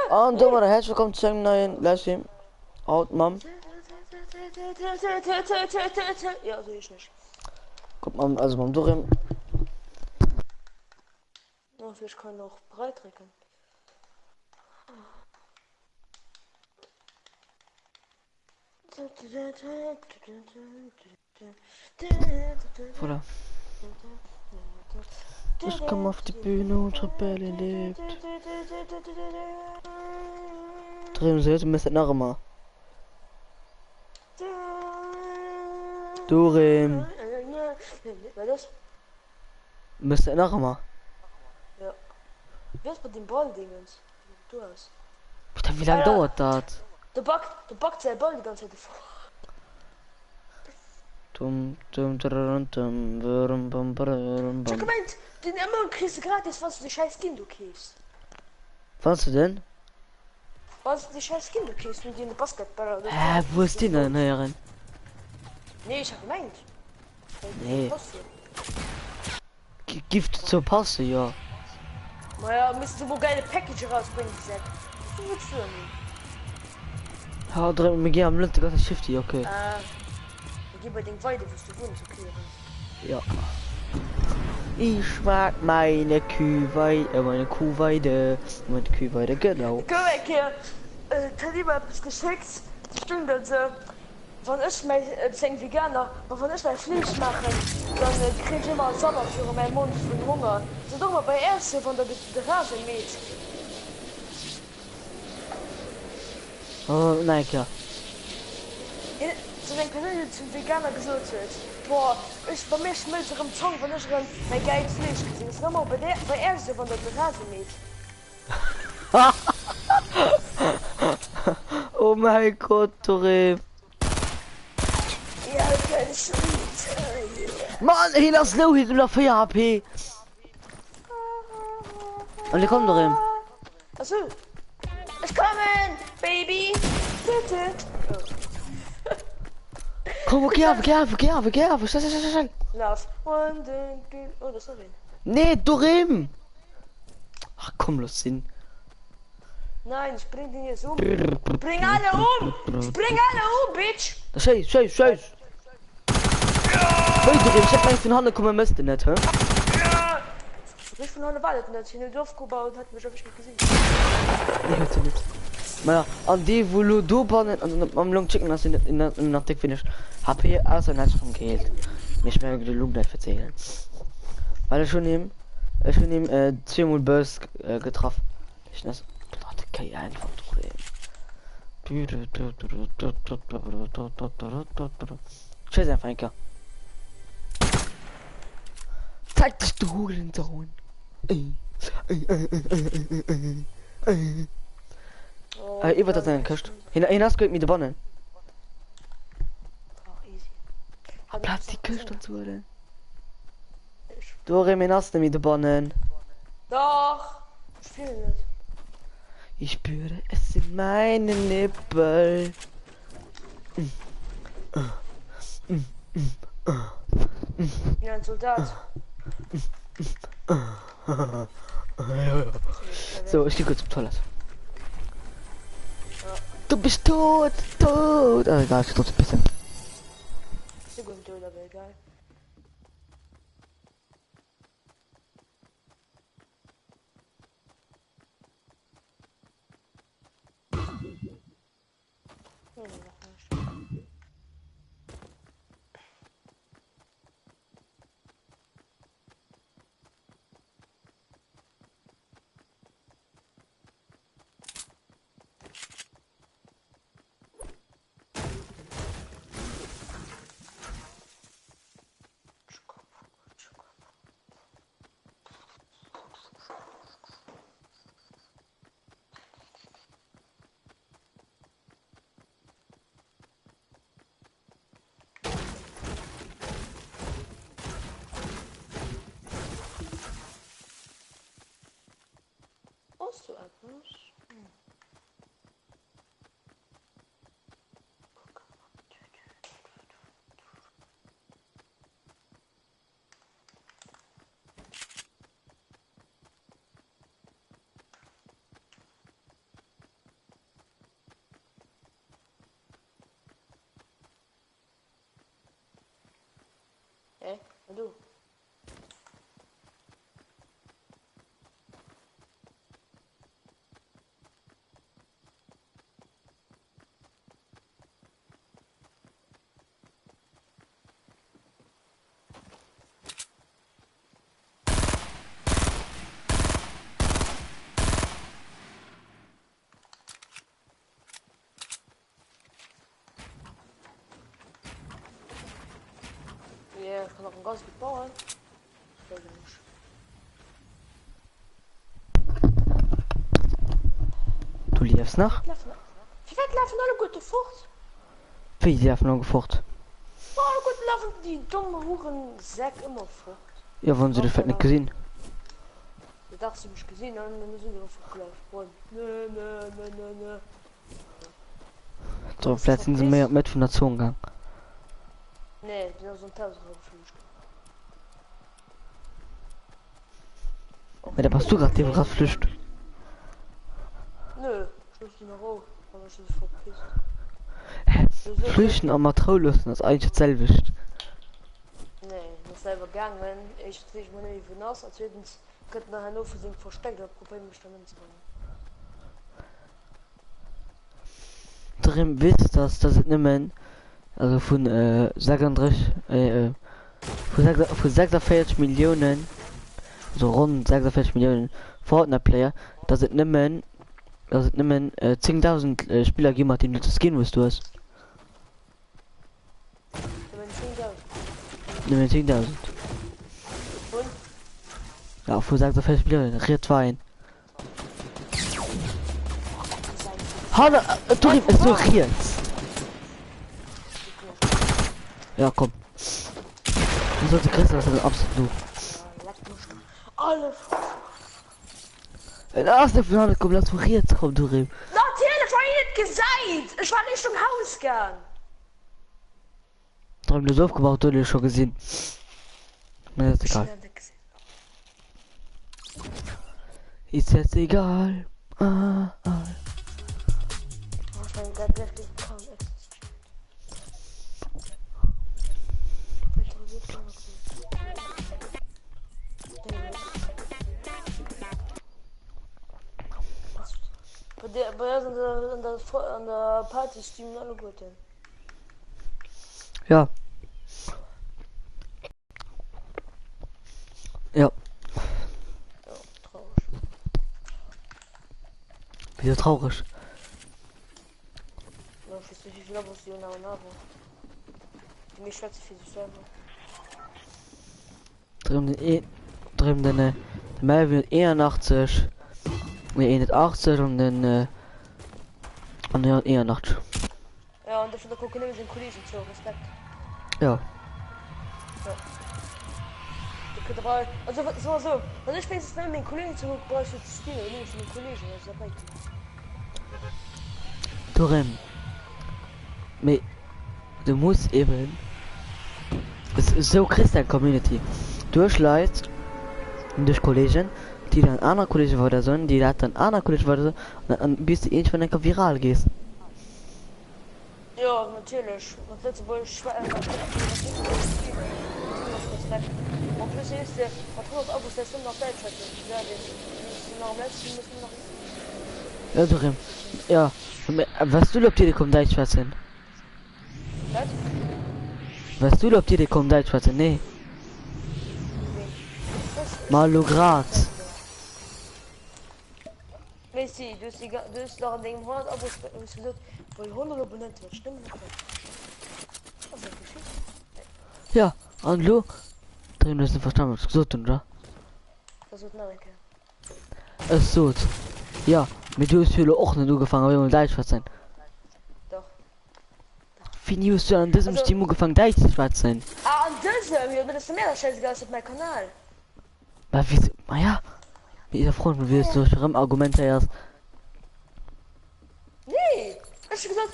Und du mal herzlich willkommen zu einem neuen Livestream. Out, Mom. Ja, sehe ich nicht. Guck mal, also Mom Durim. Oh, ich kann noch breit recken. Oder? Ich komm auf die Bühne und Rebelle lebt. Drin sind wir sind noch immer. Durim. Wer das? Müsste noch immer. Ja. Wer ist bei den Ball-Dingens? Du hast. Wie lange Alter. dauert das? Der backt sein Ball die ganze Zeit vor. Ich hab gemeint, den immer kriegst du gratis, was du die scheiß Kind du kriegst. Was du denn? Was du die scheiß Kind du kriegst und die in den Basketball oder Wo ist die denn, Herrin? Nee, ich hab gemeint. Nee. Gift zur Passe, ja. Naja, müssen sie wohl geile Package rausbringen, die Set. Was willst du denn? Ja, drin, wir gehen am Lütte, das ist Shifty, okay. Ich geh bei den Weide, wirst du wohnen zu klären. Ja. Ich mag meine Kühweide, meine Kuhweide, genau. Komm weg hier. Taliban hat es geschickt. Stimmt, also, wenn ich mein, veganer, aber wenn ich mein Fleisch mache, dann krieg ich immer Sommer für meinen Mund von Hunger. So doch mal bei Erste von der Rase mit. Oh, nein, klar. So wenn Personen zum Veganer gesucht wird. Boah, ich bei mir schmilzt am Zong, wenn ich mein geil Fleisch gesehen. Das ist nochmal bei Erste von der Rase mit. Oh mein Gott, Tore. Ja, keine Schuld. Mann, hier lass Low hier noch 4 HP. Und die kommen drin. Achso. Ich komme, Baby. Komm, geh auf. Schnell. Lauf. Und oh, das ist noch ein. Nee, Dorim. Ach komm, los hin. Nein, ich bring den jetzt um. Bring alle um! Spring alle um, Bitch! Scheiß. Hey, Dorim, ich hab eigentlich von Hand kommen müsste nicht, hä? Ich von alle Wallet und hat sich in den Dorf gebaut und hat mich nicht gesehen. Ich hörte nicht. Naja, an die, wo du bannen, am Long Chicken hast in der Tick finish. HP, also nicht vom Geld. Mich mehr die Lung nicht erzählen. Weil ich schon ihm 10 Burst getroffen. Ich das. Okay, einfach drüber. Tschüss, einfach ein Kerl. Zeig dich, du Hurensohn. Ich würde das dann köst. Hinaus geht mit der Bonne. Ach, easy. Platz die Küste dazu, oder? Du reminast mit der Bonne. Doch! Ich spiele nicht. Ich spüre es in meinen Nippel. Ja, ein Soldat. So, ich gehe kurz zum Toilette. Du bist tot. Ah, egal, ich tot ein bisschen. Ist ja gut, oder wäre geil. Brauchst du etwas? Hallo. Ja, ich kann auch ein ganz gut bauen. Ich weiß nicht. Du liefst nach? Wie weit laufen alle gute fort? Wie die noch gefurcht? Oh, alle guten laufen die dumme Hurensäck immer fort. Ja, wollen sie das nicht gesehen? Ich dachte, sie mich gesehen haben, dann sind wir verkauft. Nö. So, vielleicht sind sie mehr mit von der Zone gegangen. Nee, die haben so ein Tausend geflüchtet. Ja, da warst du gerade, der gerade flücht. Nö, ich muss die noch hoch, aber ich bin verpisst. Hä? Flüchten am Matrolösen, das ist eigentlich dasselbe. Nee, das ist selber gegangen. Ich sehe mich nicht von aus, als zweitens könnte nach Hannover sind versteckt, das Problem mich damit zu bringen. Darin wisst das ist nicht mehr, also von 36, von 46 Millionen, so rund 46 Millionen Fortnite-Player, das ist nicht mehr, 10.000 Spieler gegeben hat, die das gehen musst du hast. Nicht mehr 10.000. Und? Ja, von 46 Millionen, redet Wein. Hanna, du ist so hier. Ja, komm. Du sollst die Christen, das ist absolut du. Alle. Lass den Finale, komm, lass mich jetzt kommen, du Rim. Natürlich war ich nicht gesagt. Ich war nicht im Haus gern. Darum du so aufgebaut, du hast schon gesehen. Na, ist egal. Ist jetzt egal. An der Party streamen alle gut hin. Ja. Ja. Ja, traurig. Wieso traurig? Ja, ich weiß nicht, wie viel Abos die und haben. Die mich schätze für sich selber. Drüben den Melvin 81. Ne, 81 und den und der 81. Ja, und dafür gucken wir den Kollegen zu, Respekt. Ja. Du könnt aber, also so, wenn ich spätestens mit den Kollegen zurück brauchst du zu spielen, oder nicht mit den Kollegen, das ist dabei. Drüben. Du musst eben. Es ist so Christian Community. Durch Leute und durch Kollegen, die dann andere Kollegen weiter sind, die dann andere Kollegen weiter sind, und dann bist du irgendwann einfach viral gehst. Ja, natürlich. Und letzte Woche schwer. Und plus ist der, was 100 Abos, der ist noch Deutsch hatte. Ja, den noch am letzten müssen wir noch. Ja, Drüben. Ja. Weißt du, ob die kommen Deutsch schwätzen? Was? Weißt du, ob die kommen Deutsch schwätzen? Nee. Malo grad. Weißt du, du hast noch an dem 100 Abos gesagt, weil 100 Abonnenten wird stimmen. Was ist das geschieht? Ja, und du? Drin ist nicht verstanden, was gesagt, oder? Das wird nachher. Es so. Ja, mit du hast viele auch nicht angefangen, aber Deutsch schwätzen. Doch. Wie hast du an diesem Also- Stream angefangen, Deutsch zu schwätzen? Ah, und das, ja, das ist mehr scheißegal als auf meinem Kanal. Aber wie, naja. Mit dieser Freund, wie ist so schlimm Argumente erst. Nee, hast du gesagt,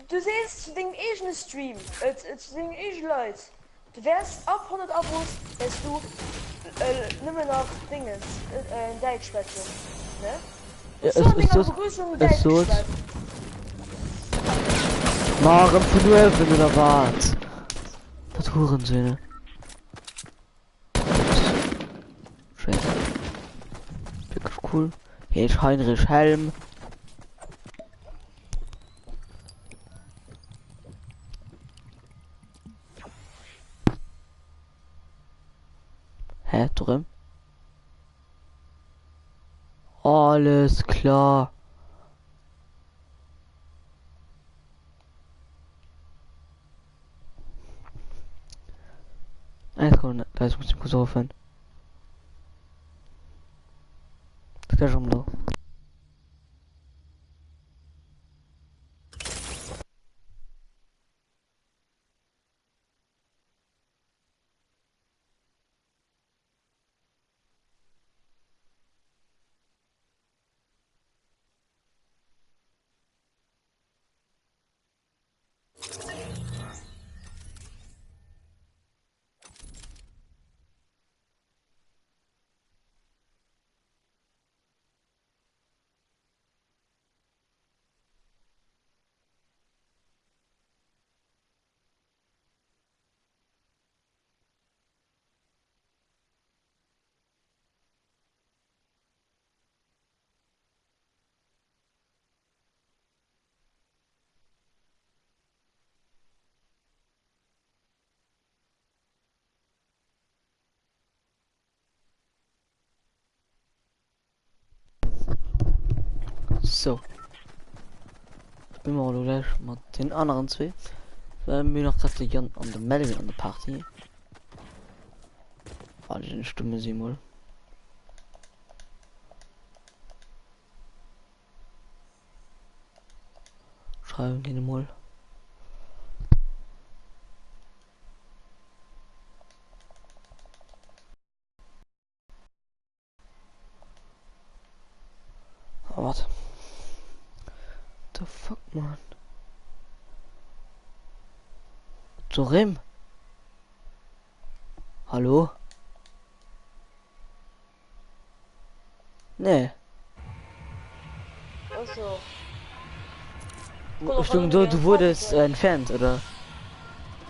du siehst zu dem eigenen Stream, zu dem eigenen Leute. Du wärst ab 100 Abos, wärst du nicht mehr nach Dingens, Deutsch sprechen, ne? Ja, So, es so. Begrüßung Es Deutsch so. sprechen. Morgen von 11 oder was? Das Hurensöhne. wirklich cool. Hier ist Heinrich Helm. Hä, drin? Alles klar. Da ist muss ich kurz aufhören. Das kann schon noch. So. Ich bin mal gleich mit den anderen zwei. Weil wir noch gerade Jan an der Melvin an der Party. Warte, eine Stimme sie mal. Schreiben gehen mal. Oh, warte. The fuck, man. Zorim? Hallo? Nee. Also. Stimmt, du wurdest entfernt, oder?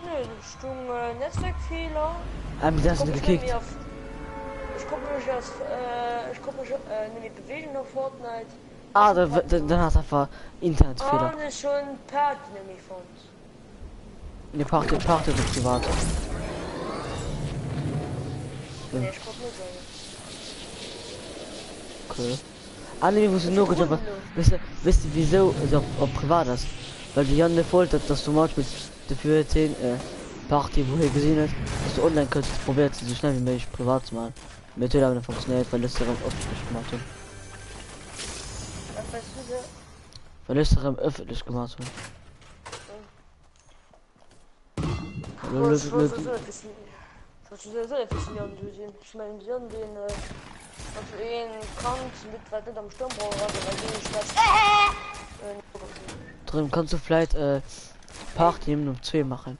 Nee, Stung Netzwerkfehler. Haben das nicht gekickt? Ich gucke mich jetzt, nämlich bewegen auf Fortnite. Ah, dann hast du einfach Internetfehler. Ah, schon Pad nämlich von. Ne, Party ist privat. Nee, ich guck nicht so. Okay. Ah, ne, wusste nur gut, aber wisst ihr wieso es auf privat ist? Weil die Janne wollte, dass du manchmal dafür 10 Party, wo ihr gesehen hast, dass du online kannst, probiert so schnell wie möglich privat zu machen. Mit der aber funktioniert, weil es daran öffentlich gemacht hat. Was weißt du so? Weil es daran öffentlich gemacht hat. Ich wollte so ein bisschen Jan sehen. Ich meine, Jan den, also ihn krank mit weiter am Sturmbau hatte, weil die Stadt. Drin kannst du vielleicht Party um 2 machen.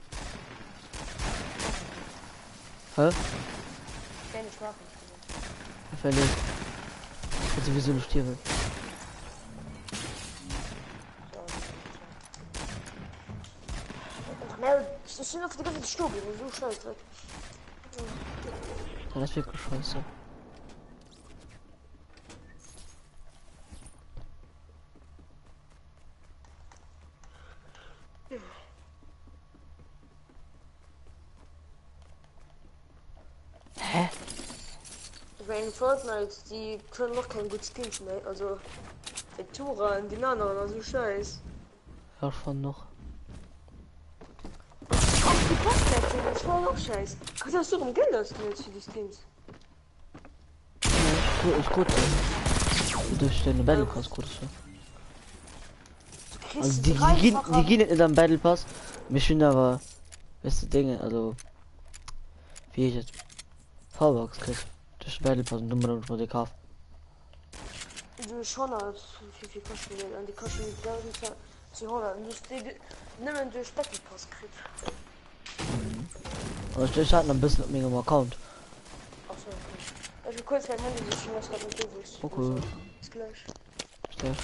Hä? Kann ich machen. Fällig. Also sowieso nicht Tiere. Ich bin auf die ganze Stube, so scheiße. Ja, das ist wirklich scheiße. Hä? Bei Fortnite, die können noch kein gutes Skins mehr. Also, die Tura und die anderen, also scheiß. Ja, schon noch. Die Postplätze, das war auch scheiß. Ach, hast du um Geld ausgewählt für die Skins? Ja, ist gut. Durch den Battle Pass gut. Also die gehen in den Battle Pass. Wir sind aber beste Dinge, also wie ich jetzt V-Box krieg. Durch den Battle Pass und Nummer von der Kauf. Du schon als viel kosten will, und die kosten mit 1200. Und du nimm durch Battle Pass krieg. Und ich hatte noch ein bisschen mit meinem Account. Achso, okay. Also kurz mein Handy, ich schon was gerade mit du willst. Okay. Bis gleich. Bis gleich.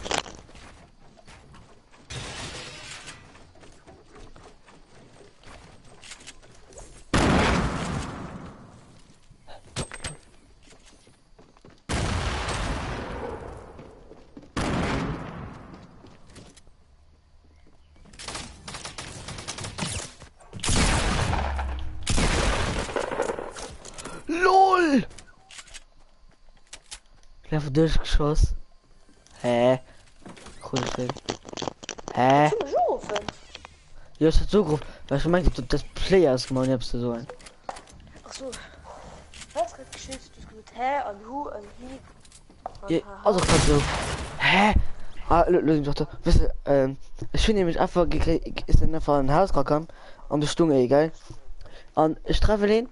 einfach durchgeschossen. Hä? Cool, schön. Hä? Zum Rufen. Ja, ich hab so gerufen. Weil ich meinte, das Players gemacht, habst du so ein. Ach so. Was hat geschützt? Du hast gesagt, hä, an hu, an hi. Ja, also gerade so. Hä? Ah, Leute, Tochter. Wisst ihr, ich finde nämlich einfach gekriegt, ist dann einfach ein Haus gekommen. An der Stunde, egal. Und ich treffe den.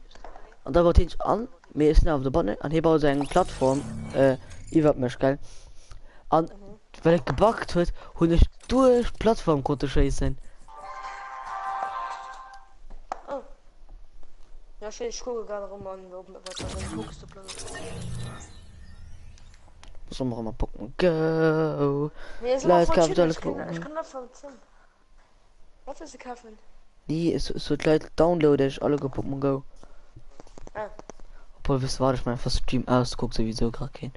Und da war ich an. Mir ist auf der Bahn. Und hier baut seine Plattform. Ich werd mich, geil. Und weil ich gebackt wird, und ich durch Plattform konnte schießen. Oh. Ja, ich gucke gerade rum an, was guckst du bloß. Was soll man mal Pokémon Go? Nee, ist Live voll Capital chill, ich kann das von Zinn. Was ist die Kaffee? Nee, es wird gleich downloaden, ich alle Pokémon Go. Ah. Obwohl, wisst ihr, warte, ich mein, fast Stream aus, guck sowieso gerade kein.